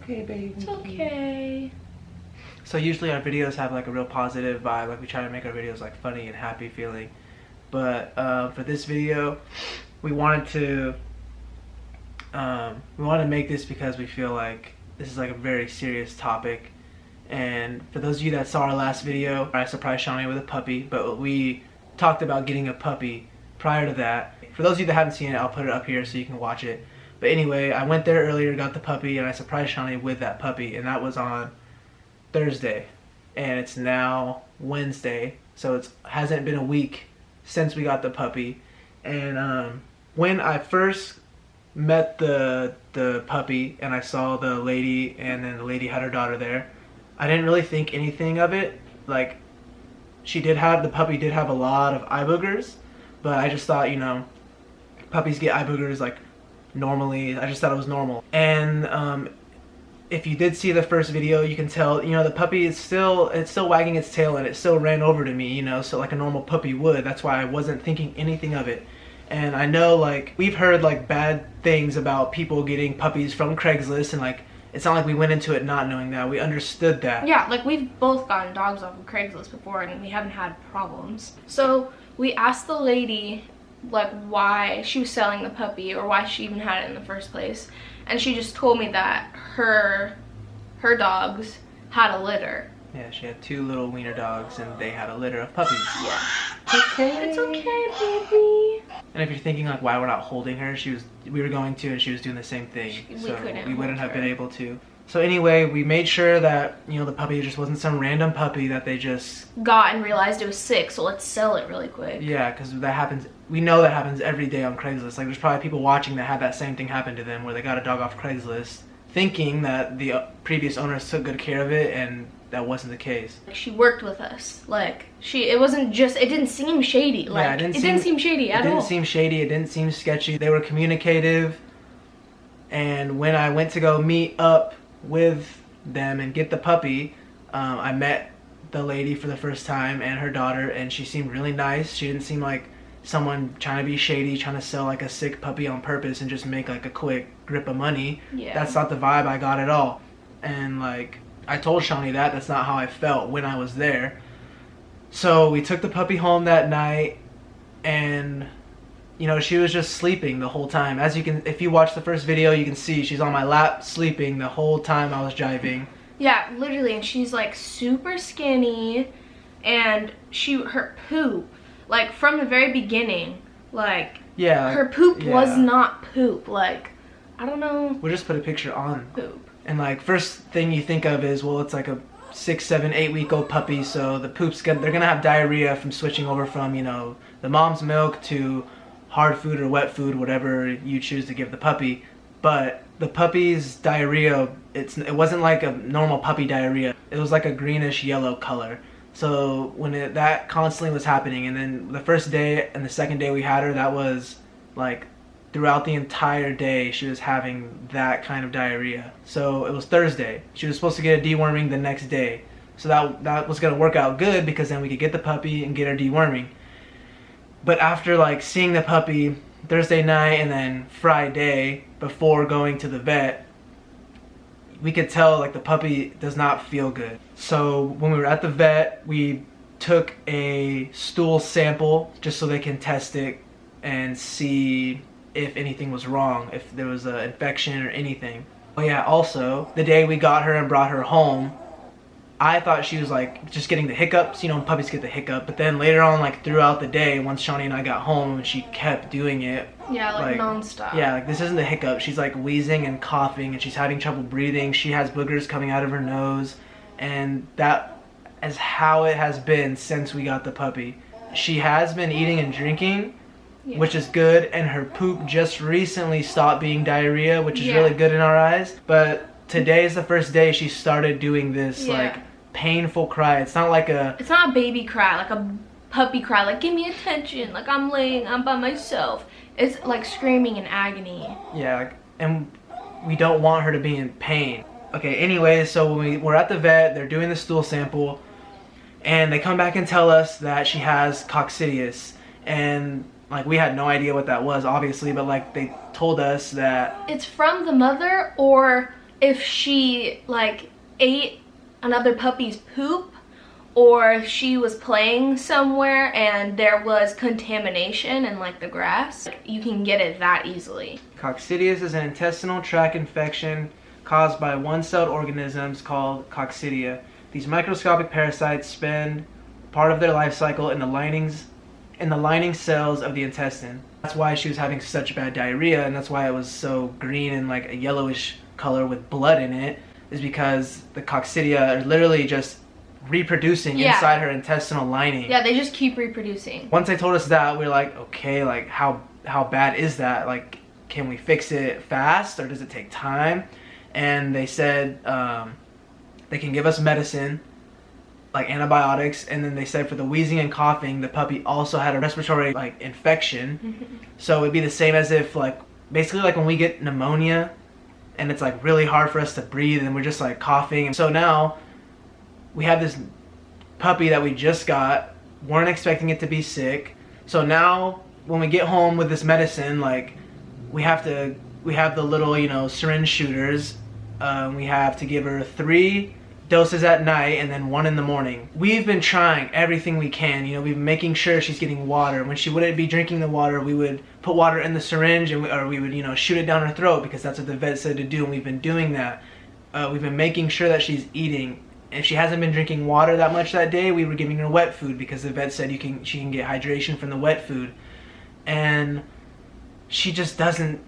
okay, baby. It's okay. So usually our videos have like a real positive vibe. Like we try to make our videos like funny and happy feeling. But for this video, we wanted to make this because we feel like this is like a very serious topic. And for those of you that saw our last video, I surprised Shawnee with a puppy, but we talked about getting a puppy prior to that. For those of you that haven't seen it, I'll put it up here so you can watch it. But anyway, I went there earlier, got the puppy, and I surprised Shawnee with that puppy, and that was on Thursday. And it's now Wednesday, so it hasn't been a week since we got the puppy. And when I first met the puppy and I saw the lady, and then the lady had her daughter there, I didn't really think anything of it. Like, the puppy did have a lot of eye boogers, but I just thought, you know, puppies get eye boogers like normally. I just thought it was normal. And if you did see the first video, you can tell, you know, the puppy is still wagging its tail, and it still ran over to me, you know, so like a normal puppy would. That's why I wasn't thinking anything of it. And I know, like, we've heard like bad things about people getting puppies from Craigslist, and like, it's not like we went into it not knowing that. We understood that. Yeah, like we've both gotten dogs off of Craigslist before, and we haven't had problems. So we asked the lady like why she was selling the puppy, or why she even had it in the first place, and she just told me that her dogs had a litter. Yeah, she had 2 little wiener dogs, and they had a litter of puppies. Yeah. It's okay. It's okay, baby. And if you're thinking like why we're not holding her, we were going to, and she was doing the same thing. We wouldn't have been able to. So anyway, we made sure that, you know, the puppy just wasn't some random puppy that they just got and realized it was sick, so let's sell it really quick. Yeah, because that happens. We know that happens every day on Craigslist. Like, there's probably people watching that had that same thing happen to them, where they got a dog off Craigslist thinking that the previous owners took good care of it, and that wasn't the case. She worked with us. Like, it didn't seem shady. Like, yeah, it didn't seem shady at all. It didn't seem shady. It didn't seem sketchy. They were communicative. And when I went to go meet up with them and get the puppy, I met the lady for the first time and her daughter, and she seemed really nice. She didn't seem like someone trying to be shady, trying to sell like a sick puppy on purpose and just make like a quick grip of money. Yeah. That's not the vibe I got at all. And like, I told Shawnee that's not how I felt when I was there. So we took the puppy home that night, and you know, she was just sleeping the whole time. As you can, if you watch the first video, you can see she's on my lap sleeping the whole time I was driving. Yeah, literally, and she's like super skinny, and her poop, like from the very beginning, like, yeah, her poop was not poop. Like, I don't know. We'll just put a picture on poop. And like, first thing you think of is, well, it's like a 6, 7, 8 week old puppy, so the poop's they're gonna have diarrhea from switching over from, you know, the mom's milk to hard food or wet food, whatever you choose to give the puppy. But the puppy's diarrhea, it wasn't like a normal puppy diarrhea. It was like a greenish yellow color. So when that constantly was happening, and then the first day and the second day we had her, that was like throughout the entire day she was having that kind of diarrhea. So it was Thursday. She was supposed to get a deworming the next day. So that was gonna work out good, because then we could get the puppy and get her deworming. But after like seeing the puppy Thursday night and then Friday before going to the vet, we could tell like the puppy does not feel good. So when we were at the vet, we took a stool sample just so they can test it and see if anything was wrong, if there was an infection or anything. Oh yeah, also, the day we got her and brought her home, I thought she was like just getting the hiccups, you know, puppies get the hiccup, but then later on, like throughout the day, once Shawnee and I got home and she kept doing it. Yeah, like non-stop. Yeah, like this isn't the hiccup. She's like wheezing and coughing, and she's having trouble breathing. She has boogers coming out of her nose, and that is how it has been since we got the puppy. She has been eating and drinking, which is good, and her poop just recently stopped being diarrhea, which is really good in our eyes. But today is the first day she started doing this like painful cry. It's not a baby cry, like a puppy cry, like give me attention, like I'm by myself. It's like screaming in agony. Yeah, and we don't want her to be in pain. Okay, anyway, so when we're at the vet, they're doing the stool sample, and they come back and tell us that she has coccidius. And like, we had no idea what that was, obviously, but like they told us that it's from the mother, or if she like ate another puppy's poop, or if she was playing somewhere and there was contamination in like the grass. You can get it that easily. Coccidius is an intestinal tract infection caused by one-celled organisms called coccidia. These microscopic parasites spend part of their life cycle in the lining cells of the intestine. That's why she was having such bad diarrhea, and that's why it was so green and like a yellowish color with blood in it, is because the coccidia are literally just reproducing inside her intestinal lining. Yeah, they just keep reproducing. Once they told us that, we were like, okay, like how bad is that? Like, can we fix it fast, or does it take time? And they said they can give us medicine, like antibiotics, and then they said for the wheezing and coughing, the puppy also had a respiratory like infection. So it'd be the same as if like basically like when we get pneumonia and it's like really hard for us to breathe and we're just like coughing. And so now we have this puppy that we just got, weren't expecting it to be sick. So now when we get home with this medicine, like we have the little, you know, syringe shooters. We have to give her 3 doses at night and then 1 in the morning. We've been trying everything we can. You know, we've been making sure she's getting water. When she wouldn't be drinking the water, we would put water in the syringe, and we would, you know, shoot it down her throat, because that's what the vet said to do, and we've been doing that. We've been making sure that she's eating. If she hasn't been drinking water that much that day, we were giving her wet food, because the vet said she can get hydration from the wet food. And she just doesn't.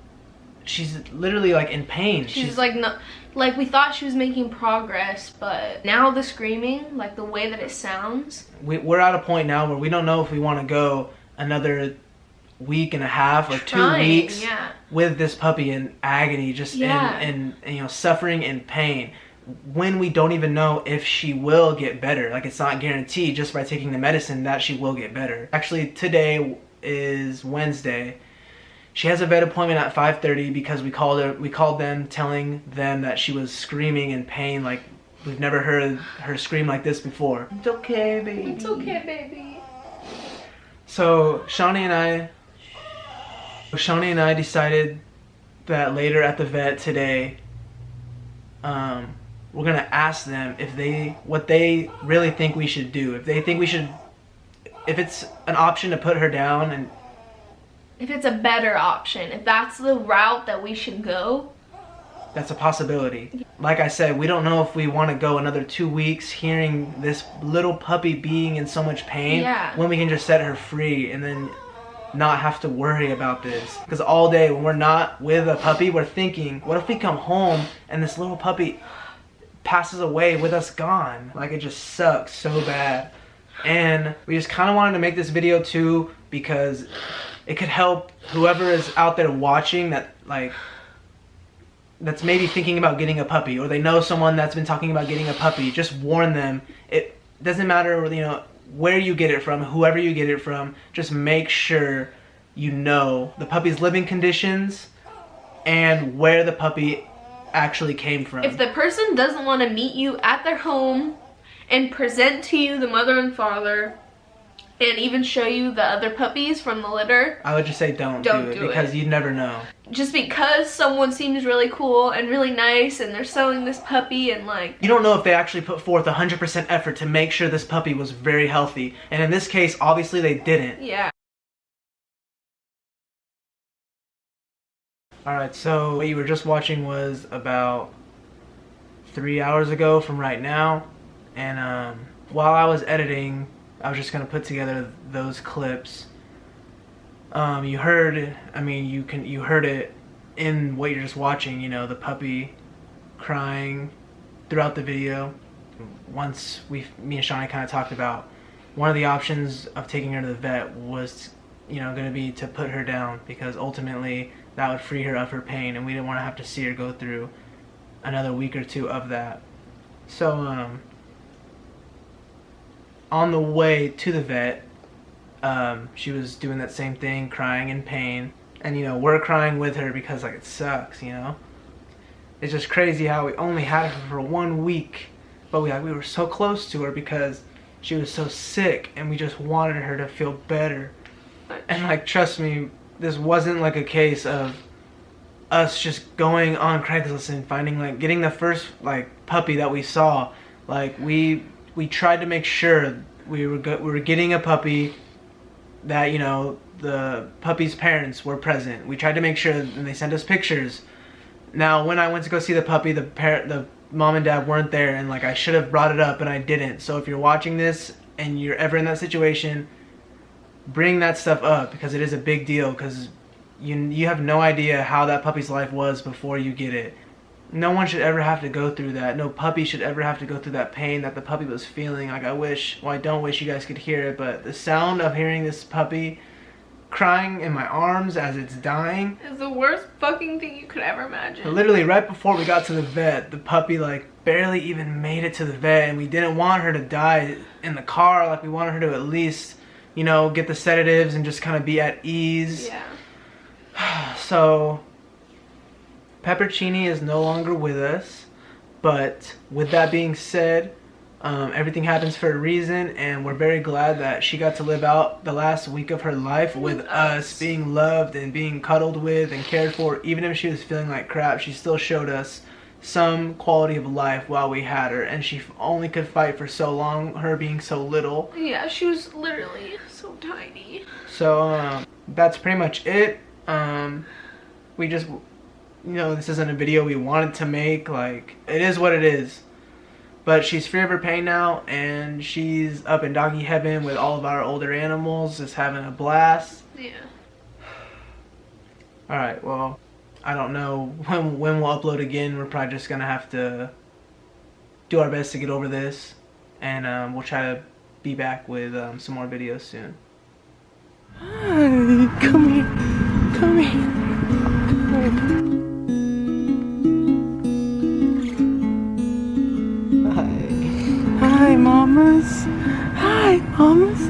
She's literally like in pain. She's like, no, like we thought she was making progress, but now the screaming, like the way that it sounds. We're at a point now where we don't know if we want to go another week and a half or 2 weeks with this puppy in agony, just in you know, suffering and pain, when we don't even know if she will get better. Like, it's not guaranteed just by taking the medicine that she will get better. Actually, today is Wednesday. She has a vet appointment at 5:30 because we called them telling them that she was screaming in pain. Like, we've never heard her scream like this before. It's okay, baby. It's okay, baby. So Shawnee and I decided that later at the vet today, we're gonna ask them what they really think we should do. If it's an option to put her down, and if it's a better option, if that's the route that we should go. That's a possibility. Like I said, we don't know if we want to go another 2 weeks hearing this little puppy being in so much pain, when we can just set her free and then not have to worry about this. Because all day when we're not with a puppy, we're thinking, what if we come home and this little puppy passes away with us gone? Like, it just sucks so bad. And we just kind of wanted to make this video too, because it could help whoever is out there watching that's maybe thinking about getting a puppy, or they know someone that's been talking about getting a puppy. Just warn them. It doesn't matter, you know, where you get it from, whoever you get it from. Just make sure you know the puppy's living conditions and where the puppy actually came from. If the person doesn't want to meet you at their home and present to you the mother and father, and even show you the other puppies from the litter, I would just say don't do it, because you never know. Just because someone seems really cool and really nice and they're selling this puppy, and like, you don't know if they actually put forth 100% effort to make sure this puppy was very healthy. And in this case, obviously they didn't. Yeah. Alright, so what you were just watching was about 3 hours ago from right now. And while I was editing, I was just gonna put together those clips. You heard it in what you're just watching. You know, the puppy crying throughout the video. Once me and Shawnee kind of talked about one of the options of taking her to the vet was, you know, gonna be to put her down, because ultimately that would free her of her pain, and we didn't want to have to see her go through another week or 2 of that. So on the way to the vet, she was doing that same thing, crying in pain. And, you know, we're crying with her because, like, it sucks, you know? It's just crazy how we only had her for 1 week, but we were so close to her because she was so sick, and we just wanted her to feel better. And, like, trust me, this wasn't like a case of us just going on Craigslist and finding, like, getting the first, like, puppy that we saw. Like, we tried to make sure we were getting a puppy that, you know, the puppy's parents were present. We tried to make sure, and they sent us pictures. Now, when I went to go see the puppy, the mom and dad weren't there, and, like, I should have brought it up, and I didn't. So if you're watching this and you're ever in that situation, bring that stuff up, because it is a big deal, because you have no idea how that puppy's life was before you get it. No one should ever have to go through that. No puppy should ever have to go through that pain that the puppy was feeling. Like, I don't wish you guys could hear it, but the sound of hearing this puppy crying in my arms as it's dying is the worst fucking thing you could ever imagine. Literally, right before we got to the vet, the puppy, like, barely even made it to the vet, and we didn't want her to die in the car. Like, we wanted her to at least, you know, get the sedatives and just kind of be at ease. Yeah. So, Peppercini is no longer with us, but with that being said, everything happens for a reason, and we're very glad that she got to live out the last week of her life with us, being loved and being cuddled with and cared for. Even if she was feeling like crap, she still showed us some quality of life while we had her, and she only could fight for so long, her being so little. Yeah, she was literally so tiny. So that's pretty much it. We just, you know, this isn't a video we wanted to make. Like, it is what it is. But she's free of her pain now, and she's up in doggy heaven with all of our older animals, just having a blast. Yeah. Alright, well, I don't know when we'll upload again. We're probably just gonna have to do our best to get over this, and we'll try to be back with some more videos soon. Hi, come here, come here. Hi, mamas. Hi, mamas.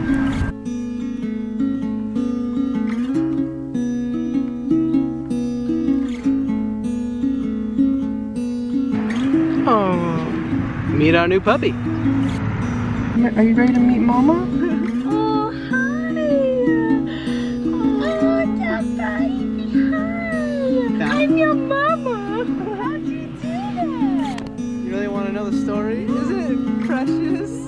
Oh, meet our new puppy. Are you ready to meet mama? Oh, hi. Oh, that baby. Hi. I'm your mama. How'd you do that? You really want to know the story? Isn't it precious?